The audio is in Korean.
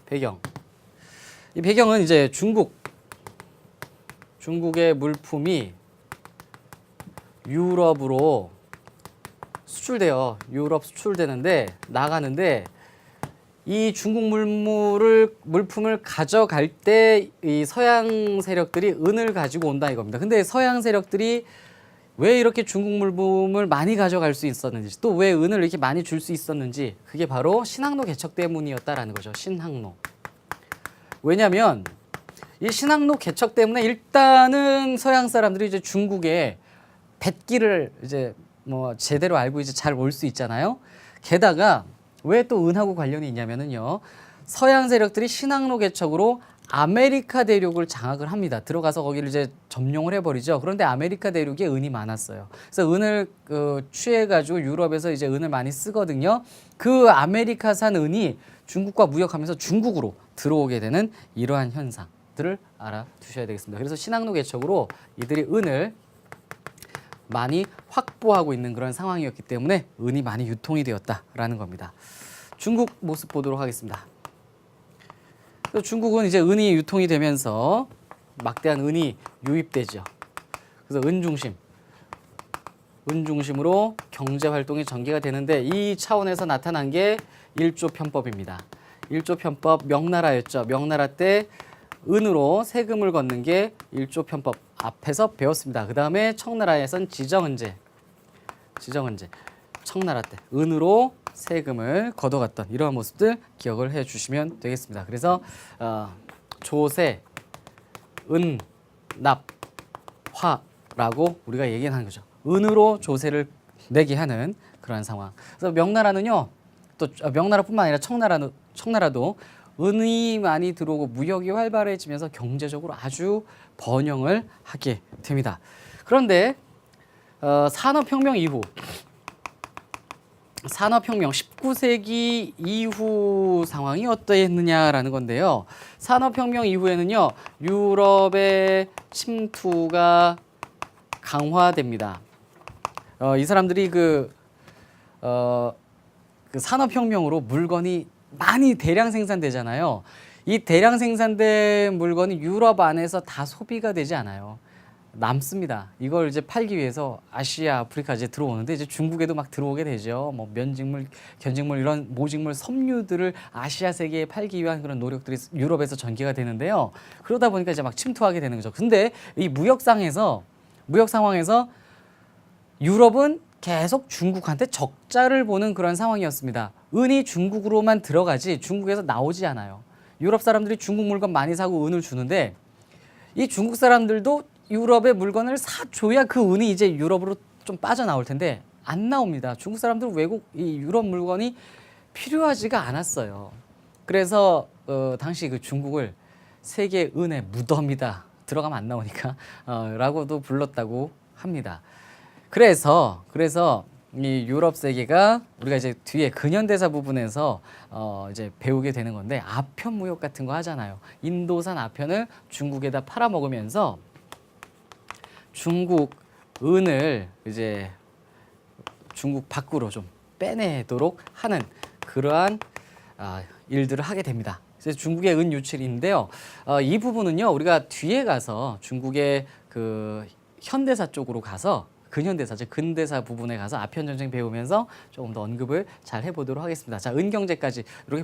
배경. 이 배경은 이제 중국의 물품이 유럽으로 유럽 수출되는데 나가는데 이 중국 물품을 가져갈 때 이 서양 세력들이 은을 가지고 온다 이겁니다. 근데 서양 세력들이 왜 이렇게 중국 물품을 많이 가져갈 수 있었는지 또 왜 은을 이렇게 많이 줄 수 있었는지 그게 바로 신항로 개척 때문이었다라는 거죠. 신항로. 왜냐하면 이 신항로 개척 때문에 일단은 서양 사람들이 이제 중국에 뱃길을 이제 뭐 제대로 알고 이제 잘 올 수 있잖아요. 게다가 왜 또 은하고 관련이 있냐면은요. 서양 세력들이 신항로 개척으로 아메리카 대륙을 장악을 합니다. 들어가서 거기를 이제 점령을 해버리죠. 그런데 아메리카 대륙에 은이 많았어요. 그래서 은을 취해가지고 유럽에서 이제 은을 많이 쓰거든요. 그 아메리카산 은이 중국과 무역하면서 중국으로 들어오게 되는 이러한 현상들을 알아두셔야 되겠습니다. 그래서 신항로 개척으로 이들이 은을 많이 확보하고 있는 그런 상황이었기 때문에 은이 많이 유통이 되었다라는 겁니다. 중국 모습 보도록 하겠습니다. 중국은 이제 은이 유통이 되면서 막대한 은이 유입되죠. 그래서 은 중심으로 경제 활동이 전개가 되는데 이 차원에서 나타난 게 일조 편법입니다. 일조 편법 명나라였죠. 명나라 때 은으로 세금을 걷는 게 일조 편법 앞에서 배웠습니다. 그 다음에 청나라에선 지정은제. 청나라 때 은으로 세금을 걷어갔던 이러한 모습들 기억을 해주시면 되겠습니다. 그래서 조세, 은, 납, 화라고 우리가 얘기하는 거죠. 은으로 조세를 내게 하는 그러한 상황. 그래서 명나라는요, 또 명나라뿐만 아니라 청나라도 은이 많이 들어오고 무역이 활발해지면서 경제적으로 아주 번영을 하게 됩니다. 그런데 산업혁명 19세기 이후 상황이 어떠했느냐라는 건데요. 산업혁명 이후에는요, 유럽의 침투가 강화됩니다. 이 사람들이 그 산업혁명으로 물건이 많이 대량 생산되잖아요. 이 대량 생산된 물건이 유럽 안에서 다 소비가 되지 않아요. 남습니다. 이걸 이제 팔기 위해서 아시아, 아프리카 이제 들어오는데 이제 중국에도 막 들어오게 되죠. 뭐 면직물, 견직물 이런 모직물, 섬유들을 아시아 세계에 팔기 위한 그런 노력들이 유럽에서 전개가 되는데요. 그러다 보니까 이제 막 침투하게 되는 거죠. 근데 이 무역 상황에서 유럽은 계속 중국한테 적자를 보는 그런 상황이었습니다. 은이 중국으로만 들어가지 중국에서 나오지 않아요. 유럽 사람들이 중국 물건 많이 사고 은을 주는데 이 중국 사람들도 유럽의 물건을 사줘야 그 은이 이제 유럽으로 좀 빠져나올 텐데 안 나옵니다. 중국 사람들은 이 유럽 물건이 필요하지가 않았어요. 그래서 당시 그 중국을 세계 은의 무덤이다. 들어가면 안 나오니까 라고도 불렀다고 합니다. 그래서 이 유럽 세계가 우리가 이제 뒤에 근현대사 부분에서 이제 배우게 되는 건데 아편 무역 같은 거 하잖아요. 인도산 아편을 중국에다 팔아먹으면서 중국 은을 이제 중국 밖으로 좀 빼내도록 하는 그러한 일들을 하게 됩니다. 그래서 중국의 은 유출인데요. 이 부분은요 우리가 뒤에 가서 중국의 그 현대사 쪽으로 가서 근현대사, 즉 근대사 부분에 가서 아편 전쟁 배우면서 조금 더 언급을 잘 해보도록 하겠습니다. 자, 은 경제까지 이렇게